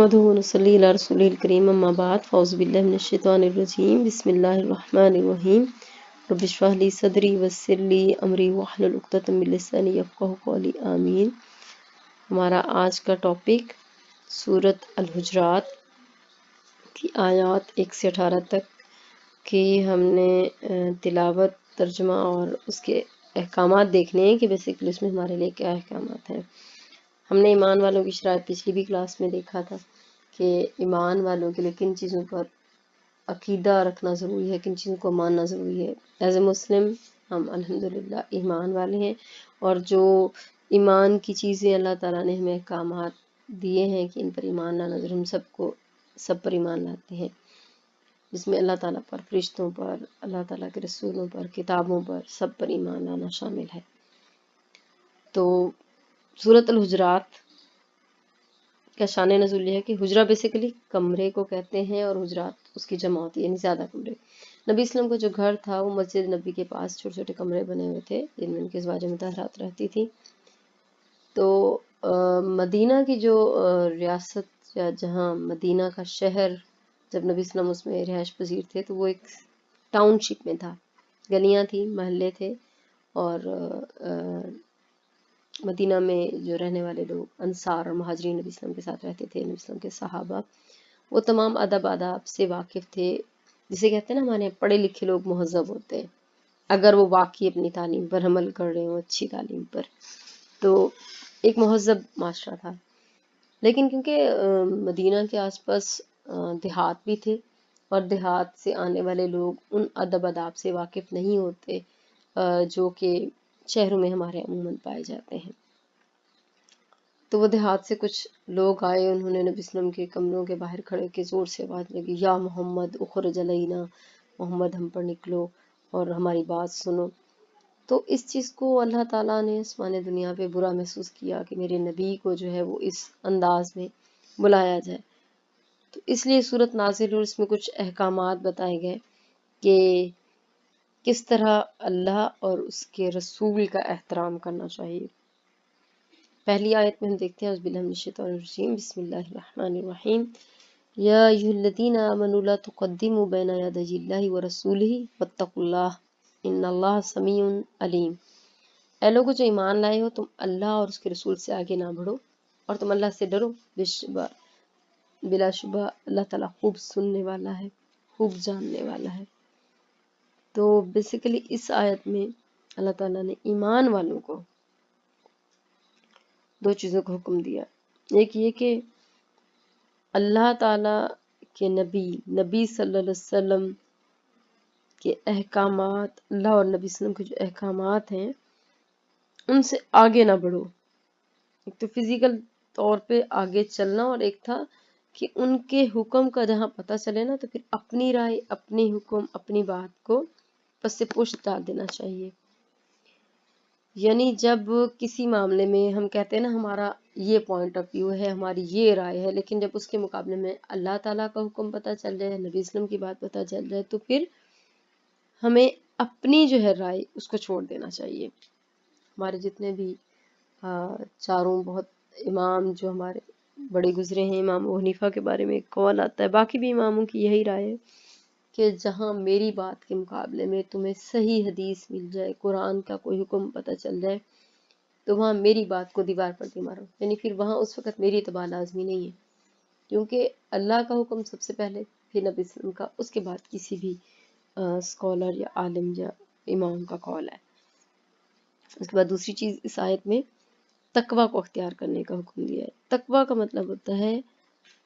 نحمده ونصلي على رسوله الكريم اما بعد فاعوذ بالله من الشيطان الرجيم بسم الله الرحمن الرحيم رب اشرح لي صدري ويسر لي امري واحلل عقدة من لساني يفقهوا قولي آمین۔ ہمارا آج کا ٹاپک سورۃ الحجرات کی آیات 1 سے 18 تک کی ہم نے تلاوت، ترجمہ اور اس کے احکامات دیکھنے ہیں کہ بیسیکلی اس میں ہمارے لیے کیا احکامات ہیں۔ ہم نے ایمان والوں کی شرائط پچھلی بھی کلاس میں دیکھا تھا کہ ایمان والوں کے لیے کن چیزوں پر عقیدہ رکھنا ضروری ہے، کن چیزوں کو ماننا ضروری ہے۔ ایز اے مسلم ہم الحمدللہ ایمان والے ہیں، اور جو ایمان کی چیزیں اللہ تعالیٰ نے ہمیں احکامات دیے ہیں کہ ان پر ایمان لانا ضرور، ہم سب پر ایمان لاتے ہیں، جس میں اللہ تعالیٰ پر، فرشتوں پر، اللہ تعالیٰ کے رسولوں پر، کتابوں پر، سب پر ایمان لانا شامل ہے۔ تو سورۃ الحجرات کا شان نزول یہ ہے کہ حجرہ بیسیکلی کمرے کو کہتے ہیں، اور حجرات اس کی جمع ہوتی ہے، یعنی زیادہ کمرے۔ نبی اسلام کا جو گھر تھا وہ مسجد نبی کے پاس چھوٹے چھوٹے کمرے بنے ہوئے تھے جن میں ان کی ازواج مطہرات رہتی تھی۔ تو مدینہ کی جو ریاست یا جہاں مدینہ کا شہر، جب نبی اسلام اس میں رہائش پذیر تھے تو وہ ایک ٹاؤن شپ میں تھا، گلیاں تھیں، محلے تھے، اور مدینہ میں جو رہنے والے لوگ انصار اور مہاجرین نبی اسلام کے ساتھ رہتے تھے، نبی اسلام کے صحابہ، وہ تمام ادب آداب سے واقف تھے، جسے کہتے ہیں نا ہمارے پڑھے لکھے لوگ مہذب ہوتے ہیں اگر وہ واقعی اپنی تعلیم پر عمل کر رہے ہوں، اچھی تعلیم پر۔ تو ایک مہذب معاشرہ تھا، لیکن کیونکہ مدینہ کے آس پاس دیہات بھی تھے، اور دیہات سے آنے والے لوگ ان ادب آداب سے واقف نہیں ہوتے جو کہ شہروں میں ہمارے عموماً پائے جاتے ہیں۔ تو وہ دیہات سے کچھ لوگ آئے، انہوں نے نبی اسلام کے کمروں کے باہر کھڑے کے زور سے آواز لگی، یا محمد اخرج علینا، محمد ہم پر نکلو اور ہماری بات سنو۔ تو اس چیز کو اللہ تعالیٰ نے آسمان دنیا پہ برا محسوس کیا کہ میرے نبی کو جو ہے وہ اس انداز میں بلایا جائے، تو اس لیے صورت نازل اور اس میں کچھ احکامات بتائے گئے کہ کس طرح اللہ اور اس کے رسول کا احترام کرنا چاہیے۔ پہلی آیت میں ہم دیکھتے ہیں اعوذ باللہ من الشیطان الرجیم بسم اللہ الرحمن الرحیم یا ایھا الذین آمنوا لا تقدموا بین یدی اللہ ورسولہ واتقوا اللہ ان اللہ سمیع علیم۔ اے لوگو جو ایمان لائے ہو، تم اللہ اور اس کے رسول سے آگے نہ بڑھو، اور تم اللہ سے ڈرو، بلا شبہ اللہ تعالیٰ خوب سننے والا ہے، خوب جاننے والا ہے۔ تو بیسیکلی اس آیت میں اللہ تعالیٰ نے ایمان والوں کو دو چیزوں کا حکم دیا۔ ایک یہ کہ اللہ تعالیٰ کے نبی صلی اللہ علیہ وسلم کے احکامات، اللہ اور نبی صلی اللہ علیہ وسلم کے جو احکامات ہیں ان سے آگے نہ بڑھو۔ ایک تو فزیکل طور پہ آگے چلنا، اور ایک تھا کہ ان کے حکم کا جہاں پتہ چلے نا تو پھر اپنی رائے، اپنی حکم، اپنی بات کو پس سے پشت ڈال دینا چاہیے۔ یعنی جب کسی معاملے میں ہم کہتے ہیں نا ہمارا یہ پوائنٹ آف ویو ہے، ہماری یہ رائے ہے، لیکن جب اس کے مقابلے میں اللہ تعالیٰ کا حکم پتہ چل جائے، نبی اسلام کی بات پتہ چل جائے، تو پھر ہمیں اپنی جو ہے رائے اس کو چھوڑ دینا چاہیے۔ ہمارے جتنے بھی چاروں بہت امام جو ہمارے بڑے گزرے ہیں، امام ابو حنیفہ کے بارے میں ایک قول آتا ہے، باقی بھی اماموں کی یہی رائے ہے کہ جہاں میری بات کے مقابلے میں تمہیں صحیح حدیث مل جائے، قرآن کا کوئی حکم پتہ چل جائے، تو وہاں میری بات کو دیوار پر دے مارو، یعنی پھر وہاں اس وقت میری اتباع لازمی نہیں ہے، کیونکہ اللہ کا حکم سب سے پہلے، پھر نبی صلی اللہ علیہ وسلم کا، اس کے بعد کسی بھی اسکالر یا عالم یا امام کا قول ہے۔ اس کے بعد دوسری چیز اس آیت میں تقوی کو اختیار کرنے کا حکم دیا ہے۔ تقوی کا مطلب ہوتا ہے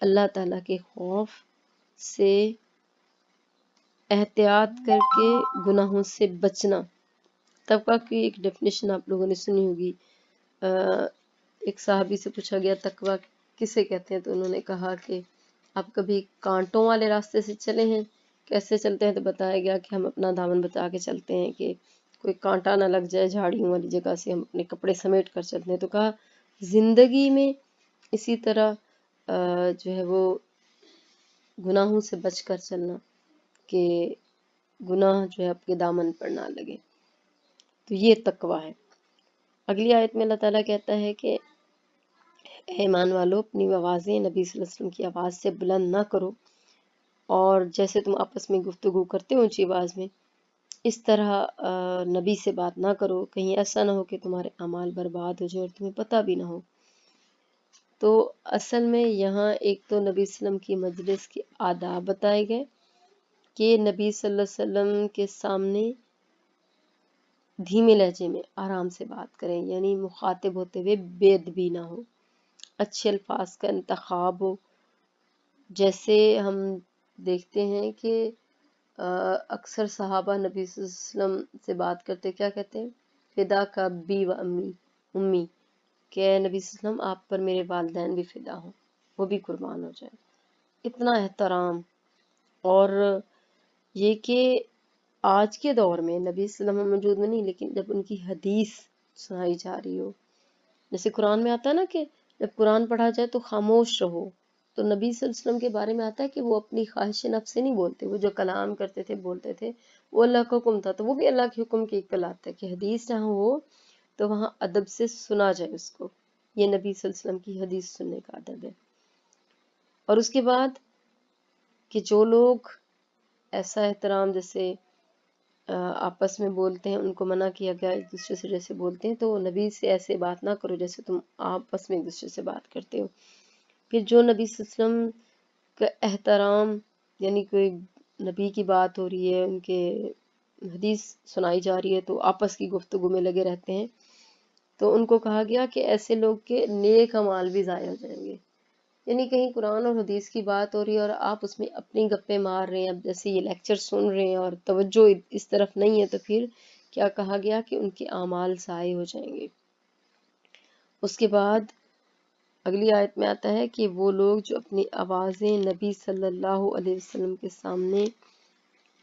اللہ تعالیٰ کے خوف سے احتیاط کر کے گناہوں سے بچنا۔ تقوی کی ایک ڈیفینیشن آپ لوگوں نے سنی ہوگی، ایک صحابی سے پوچھا گیا تقوی کسے کہتے ہیں، تو انہوں نے کہا کہ آپ کبھی کانٹوں والے راستے سے چلے ہیں؟ کیسے چلتے ہیں؟ تو بتایا گیا کہ ہم اپنا دامن بچا کے چلتے ہیں کہ کوئی کانٹا نہ لگ جائے، جھاڑیوں والی جگہ سے ہم اپنے کپڑے سمیٹ کر چلتے ہیں۔ تو کہا زندگی میں اسی طرح جو ہے وہ گناہوں سے بچ کر چلنا کہ گناہ جو ہے آپ کے دامن پر نہ لگے، تو یہ تقوی ہے۔ اگلی آیت میں اللہ تعالیٰ کہتا ہے کہ اے ایمان والو اپنی آوازیں نبی صلی اللہ علیہ وسلم کی آواز سے بلند نہ کرو، اور جیسے تم آپس میں گفتگو کرتے ہو اونچی آواز میں اس طرح نبی سے بات نہ کرو، کہیں ایسا نہ ہو کہ تمہارے اعمال برباد ہو جائے اور تمہیں پتہ بھی نہ ہو۔ تو اصل میں یہاں ایک تو نبی صلی اللہ علیہ وسلم کی مجلس کے آداب بتائے گئے کہ نبی صلی اللہ علیہ وسلم کے سامنے دھیمے لہجے میں آرام سے بات کریں، یعنی مخاطب ہوتے ہوئے بے ادبی نہ ہو، اچھے الفاظ کا انتخاب ہو۔ جیسے ہم دیکھتے ہیں کہ اکثر صحابہ نبی صلی اللہ علیہ وسلم سے بات کرتے کیا کہتے ہیں؟ فدا کا بی و امی، کہ اے نبی صلی اللہ علیہ وسلم آپ پر میرے والدین بھی فدا ہوں، وہ بھی قربان ہو جائیں۔ اتنا احترام، اور یہ کہ آج کے دور میں نبی صلی اللہ علیہ وسلم موجود میں نہیں، لیکن جب ان کی حدیث سنائی جا رہی ہو، جیسے قرآن میں آتا ہے نا کہ جب قرآن پڑھا جائے تو خاموش رہو، تو نبی صلی اللہ علیہ وسلم کے بارے میں آتا ہے کہ وہ اپنی خواہش نفس سے نہیں بولتے، وہ جو کلام کرتے تھے بولتے تھے وہ اللہ کا حکم تھا، تو وہ بھی اللہ کے حکم کی ایک آتا ہے کہ حدیث جہاں ہو تو وہاں ادب سے سنا جائے اس کو، یہ نبی صلی اللہ علیہ وسلم کی حدیث سننے کا ادب ہے۔ اور اس کے بعد کہ جو لوگ ایسا احترام جیسے آپس میں بولتے ہیں ان کو منع کیا گیا، ایک دوسرے سے جیسے بولتے ہیں تو نبی سے ایسے بات نہ کرو جیسے تم آپس میں ایک دوسرے سے بات کرتے ہو۔ پھر جو نبی صلی اللہ علیہ وسلم کا احترام، یعنی کوئی نبی کی بات ہو رہی ہے، ان کے حدیث سنائی جا رہی ہے تو آپس کی گفتگو میں لگے رہتے ہیں، تو ان کو کہا گیا کہ ایسے لوگ کے نیک اعمال بھی ضائع ہو جائیں گے۔ یعنی کہیں قرآن اور حدیث کی بات ہو رہی ہے اور آپ اس میں اپنی گپیں مار رہے ہیں، اب جیسے یہ لیکچر سن رہے ہیں اور توجہ اس طرف نہیں ہے، تو پھر کیا کہا گیا کہ ان کے اعمال ضائع ہو جائیں گے۔ اس کے بعد اگلی آیت میں آتا ہے کہ وہ لوگ جو اپنی آوازیں نبی صلی اللہ علیہ وسلم کے سامنے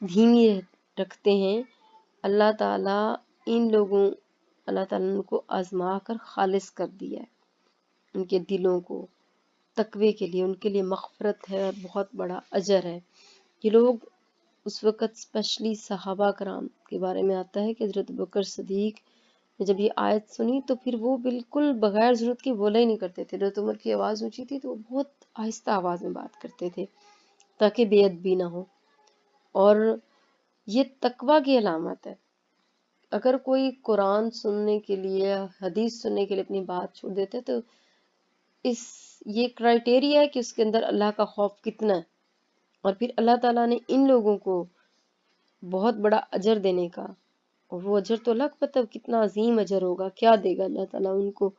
دھیمی رکھتے ہیں، اللہ تعالیٰ اللہ تعالیٰ ان کو آزما کر خالص کر دیا ہے، ان کے دلوں کو تقوی کے لیے، ان کے لیے مغفرت ہے اور بہت بڑا اجر ہے۔ یہ لوگ اس وقت اسپیشلی صحابہ کرام کے بارے میں آتا ہے کہ حضرت بکر صدیق نے جب یہ آیت سنی تو پھر وہ بالکل بغیر ضرورت کے بولا ہی نہیں کرتے تھے۔ حضرت عمر کی آواز اونچی تھی تو وہ بہت آہستہ آواز میں بات کرتے تھے تاکہ بے ادبی نہ ہو، اور یہ تقوی کی علامت ہے۔ اگر کوئی قرآن سننے کے لیے، حدیث سننے کے لیے اپنی بات چھوڑ دیتا ہے تو یہ کرائٹیریا ہے کہ اس کے اندر اللہ کا خوف کتنا ہے، اور پھر اللہ تعالیٰ نے ان لوگوں کو بہت بڑا اجر دینے کا، اور وہ اجر تو الگ پتہ کتنا عظیم اجر ہوگا، کیا دے گا اللہ تعالیٰ ان کو،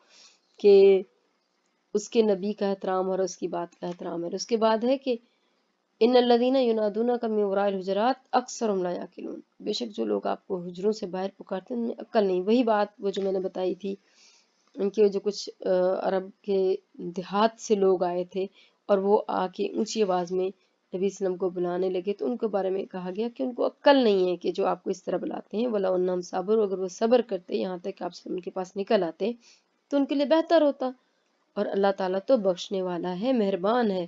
کہ اس کے نبی کا احترام اور اس کی بات کا احترام ہے۔ اس کے بعد ہے کہ ان الذین ینادونک من وراء الحجرات اکثرهم لا یعقلون، بے شک جو لوگ آپ کو حجروں سے باہر پکارتے ہیں ان میں عقل نہیں۔ وہی بات وہ جو میں نے بتائی تھی، ان کے جو کچھ عرب کے دیہات سے لوگ آئے تھے اور وہ آ کے اونچی آواز میں نبی صلی اللہ علیہ وسلم کو بلانے لگے، تو ان کے بارے میں کہا گیا کہ ان کو عقل نہیں ہے کہ جو آپ کو اس طرح بلاتے ہیں۔ وَلَوْ أَنَّهُمْ صَبَرُوا، اگر وہ صبر کرتے یہاں تک کہ آپ ان کے پاس نکل آتے تو ان کے لیے بہتر ہوتا، اور اللہ تعالیٰ تو بخشنے والا ہے، مہربان ہے۔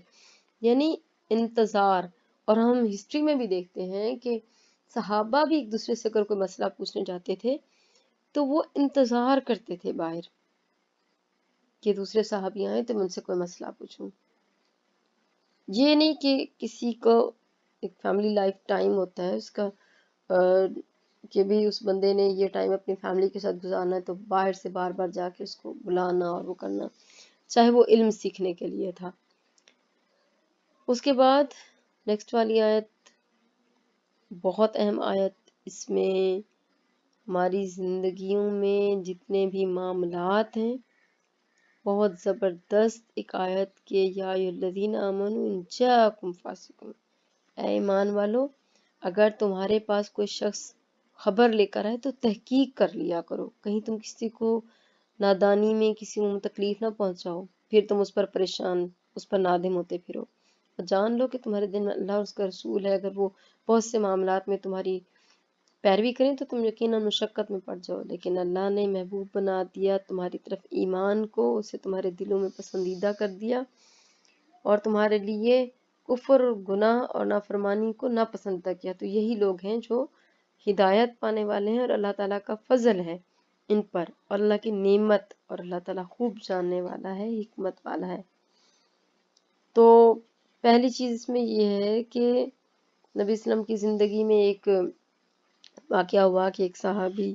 یعنی انتظار، اور ہم ہسٹری میں بھی دیکھتے ہیں کہ صحابہ بھی ایک دوسرے سے اگر کوئی مسئلہ پوچھنے جاتے تھے تو وہ انتظار کرتے تھے باہر کہ دوسرے صحابی آئیں تو میں ان سے کوئی مسئلہ پوچھوں۔ یہ نہیں کہ کسی کو ایک فیملی لائف ٹائم ہوتا ہے اس کا، کہ بھی اس بندے نے یہ ٹائم اپنی فیملی کے ساتھ گزارنا ہے تو باہر سے بار بار جا کے اس کو بلانا اور وہ کرنا، چاہے وہ علم سیکھنے کے لیے تھا۔ اس کے بعد نیکسٹ والی آیت بہت اہم آیت، اس میں ہماری زندگیوں میں جتنے بھی معاملات ہیں بہت زبردست ایک آیت کہ یا ایھا الذین آمنوا ان جاءکم فاسق، اے ایمان والو اگر تمہارے پاس کوئی شخص خبر لے کر آئے تو تحقیق کر لیا کرو، کہیں تم کسی کو نادانی میں کسی کو تکلیف نہ پہنچاؤ، پھر تم اس پر پریشان، اس پر نادم ہوتے پھرو، اور جان لو کہ تمہارے دل میں اللہ اور اس کا رسول ہے، اگر وہ بہت سے معاملات میں تمہاری پیروی کریں تو تم یقیناً مشقت میں پڑ جاؤ، لیکن اللہ نے محبوب بنا دیا تمہاری طرف ایمان کو، اسے تمہارے دلوں میں پسندیدہ کر دیا، اور تمہارے لیے کفر، گناہ اور نافرمانی کو ناپسندیدہ کیا، تو یہی لوگ ہیں جو ہدایت پانے والے ہیں اور اللہ تعالیٰ کا فضل ہے ان پر، اور اللہ کی نعمت، اور اللہ تعالیٰ خوب جاننے والا ہے، حکمت والا ہے۔ تو پہلی چیز اس میں یہ ہے کہ نبی اسلام کی زندگی میں ایک واقعہ ہوا کہ ایک صحابی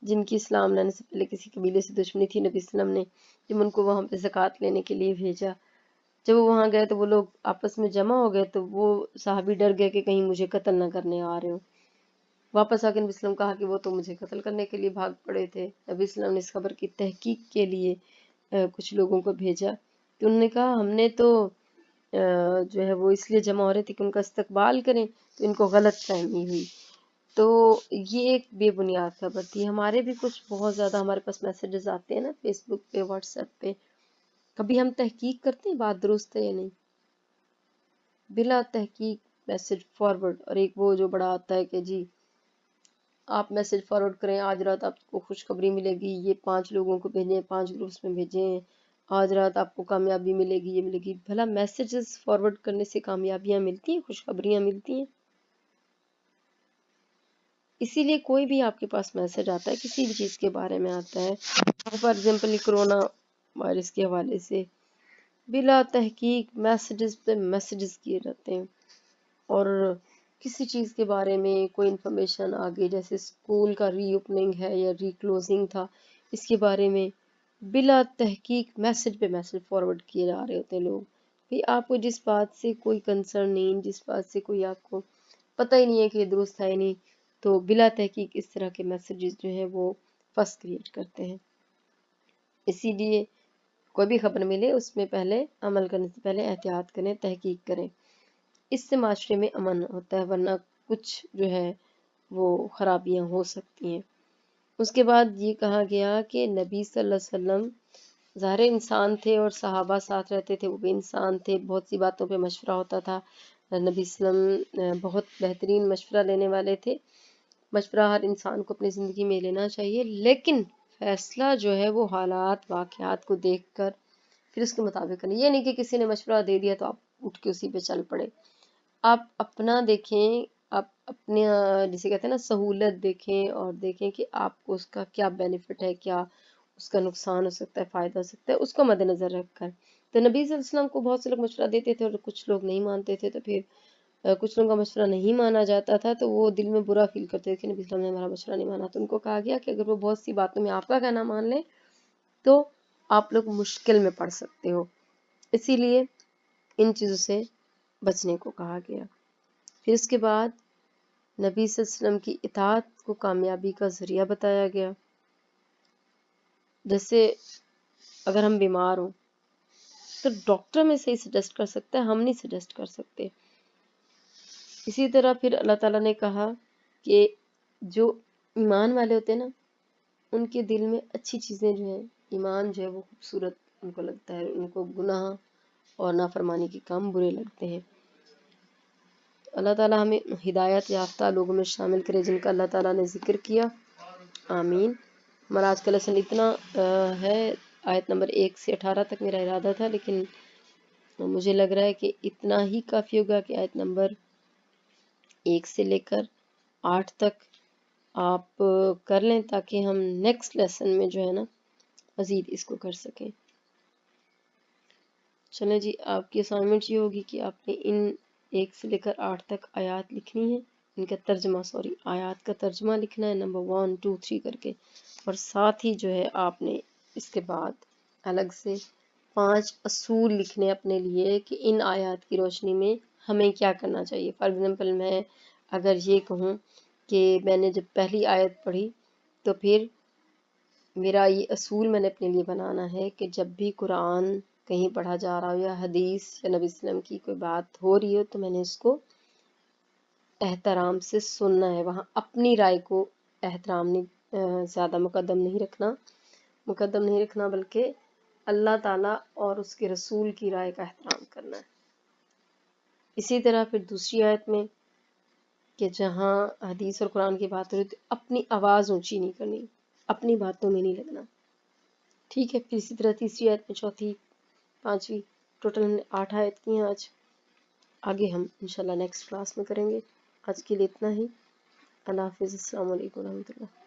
جن کی اسلام لانے سے پہلے کسی قبیلے سے دشمنی تھی، نبی اسلام نے جب ان کو وہاں پہ زکوٰۃ لینے کے لیے بھیجا، جب وہ وہاں گئے تو وہ لوگ آپس میں جمع ہو گئے، تو وہ صحابی ڈر گئے کہ کہیں مجھے قتل نہ کرنے آ رہے ہوں۔ واپس آ کے نبی اسلام کہا کہ وہ تو مجھے قتل کرنے کے لیے بھاگ پڑے تھے۔ نبی اسلام نے اس خبر کی تحقیق کے لیے کچھ لوگوں کو بھیجا، تو انہوں نے کہا ہم نے تو جو ہے وہ اس لیے جمع ہو رہے تھے کہ ان کا استقبال کریں، تو ان کو غلط فہمی ہوئی۔ تو یہ ایک بے بنیاد خبر تھی۔ ہمارے بھی کچھ بہت زیادہ ہمارے پاس میسیجز آتے ہیں نا فیس بک پہ، واٹس ایپ پہ، کبھی ہم تحقیق کرتے ہیں بات درست ہے یا نہیں، بلا تحقیق میسیج فارورڈ، اور ایک وہ جو بڑا آتا ہے کہ جی آپ میسیج فارورڈ کریں، آج رات آپ کو خوشخبری ملے گی، یہ 5 لوگوں کو بھیجیں، 5 گروپس میں بھیجیں، آج رات آپ کو کامیابی ملے گی، یہ ملے گی۔ بھلا میسیجز فارورڈ کرنے سے کامیابیاں ملتی ہیں، خوشخبریاں ملتی ہیں؟ اسی لیے کوئی بھی آپ کے پاس میسیج آتا ہے کسی بھی چیز کے بارے میں آتا ہے، فار ایگزامپل کرونا وائرس کے حوالے سے، بلا تحقیق میسیجز پہ میسیجز کیے جاتے ہیں، اور کسی چیز کے بارے میں کوئی انفارمیشن آگے، جیسے اسکول کا ری اوپننگ ہے یا ری کلوزنگ تھا، اس کے بارے میں بلا تحقیق میسیج پہ میسیج فارورڈ کیے جا رہے ہوتے ہیں لوگ۔ کہ آپ کو جس بات سے کوئی کنسرن نہیں، جس بات سے کوئی آپ کو پتہ ہی نہیں ہے کہ یہ درست ہے نہیں، تو بلا تحقیق اس طرح کے میسیجز جو ہیں وہ فس کریٹ کرتے ہیں۔ اسی لیے کوئی بھی خبر ملے اس میں پہلے عمل کرنے سے پہلے احتیاط کریں، تحقیق کریں، اس سے معاشرے میں امن ہوتا ہے، ورنہ کچھ جو ہے وہ خرابیاں ہو سکتی ہیں۔ اس کے بعد یہ کہا گیا کہ نبی صلی اللہ علیہ وسلم ظاہر انسان تھے اور صحابہ ساتھ رہتے تھے، وہ بھی انسان تھے، بہت سی باتوں پہ مشورہ ہوتا تھا۔ نبی صلی اللہ علیہ وسلم بہت بہترین مشورہ لینے والے تھے۔ مشورہ ہر انسان کو اپنی زندگی میں لینا چاہیے، لیکن فیصلہ جو ہے وہ حالات واقعات کو دیکھ کر پھر اس کے مطابق کریں۔ یہ نہیں کہ کسی نے مشورہ دے دیا تو آپ اٹھ کے اسی پہ چل پڑے۔ آپ اپنا دیکھیں، آپ اپنے جسے کہتے ہیں نا سہولت دیکھیں، اور دیکھیں کہ آپ کو اس کا کیا بینیفٹ ہے، کیا اس کا نقصان ہو سکتا ہے، فائدہ ہو سکتا ہے، اس کو مد نظر رکھ کر۔ تو نبی صلی اللہ علیہ وسلم کو بہت سے لوگ مشورہ دیتے تھے اور کچھ لوگ نہیں مانتے تھے، تو پھر کچھ لوگوں کا مشورہ نہیں مانا جاتا تھا تو وہ دل میں برا فیل کرتے تھے کہ نبی صلی اللہ علیہ وسلم نے ہمارا مشورہ نہیں مانا۔ تو ان کو کہا گیا کہ اگر وہ بہت سی باتوں میں آپ کا کہنا مان لیں تو آپ لوگ مشکل میں پڑ سکتے ہو، اسی لیے ان چیزوں سے بچنے کو کہا گیا۔ پھر اس کے بعد نبی صلی اللہ علیہ وسلم کی اطاعت کو کامیابی کا ذریعہ بتایا گیا۔ جیسے اگر ہم بیمار ہوں تو ڈاکٹر میں صحیح سجیسٹ کر سکتا ہے، ہم نہیں سجیسٹ کر سکتے۔ اسی طرح پھر اللہ تعالیٰ نے کہا کہ جو ایمان والے ہوتے ہیں نا، ان کے دل میں اچھی چیزیں جو ہیں، ایمان جو ہے وہ خوبصورت ان کو لگتا ہے، ان کو گناہ اور نافرمانی کے کام برے لگتے ہیں۔ اللہ تعالیٰ ہمیں ہدایت یافتہ لوگوں میں شامل کرے جن کا اللہ تعالیٰ نے ذکر کیا، آمین۔ ہمارا آج کا لیسن اتنا ہے، آیت نمبر 1 سے 18 تک میرا ارادہ تھا، لیکن مجھے لگ رہا ہے کہ اتنا ہی کافی ہوگا کہ آیت نمبر 1 سے لے کر 8 تک آپ کر لیں، تاکہ ہم نیکسٹ لیسن میں جو ہے نا مزید اس کو کر سکیں۔ چلیں جی، آپ کی اسائنمنٹ یہ ہوگی کہ آپ نے ان 1 سے لے کر 8 تک آیات لکھنی ہے، ان کا ترجمہ آیات کا ترجمہ لکھنا ہے نمبر 1 2 3 کر کے، اور ساتھ ہی جو ہے آپ نے اس کے بعد الگ سے 5 اصول لکھنے اپنے لیے کہ ان آیات کی روشنی میں ہمیں کیا کرنا چاہیے۔ فار ایگزامپل میں اگر یہ کہوں کہ میں نے جب پہلی آیت پڑھی تو پھر میرا یہ اصول میں نے اپنے لیے بنانا ہے کہ جب بھی قرآن کہیں پڑھا جا رہا ہو یا حدیث یا نبی صلی اللہ علیہ وسلم کی کوئی بات ہو رہی ہو تو میں نے اس کو احترام سے سننا ہے، وہاں اپنی رائے کو احترام نہیں زیادہ مقدم نہیں رکھنا بلکہ اللہ تعالیٰ اور اس کے رسول کی رائے کا احترام کرنا ہے۔ اسی طرح پھر دوسری آیت میں کہ جہاں حدیث اور قرآن کی بات ہو رہی تو اپنی آواز اونچی نہیں کرنی، اپنی باتوں میں نہیں لگنا، ٹھیک ہے۔ پھر اسی طرح تیسری آیت میں، چوتھی، پانچویں، ٹوٹل ہم نے 8 آیت کی ہیں آج۔ آگے ہم انشاءاللہ نیکسٹ کلاس میں کریں گے۔ آج کے لیے اتنا ہی۔ اللہ حافظ، السلام علیکم ورحمۃ اللہ۔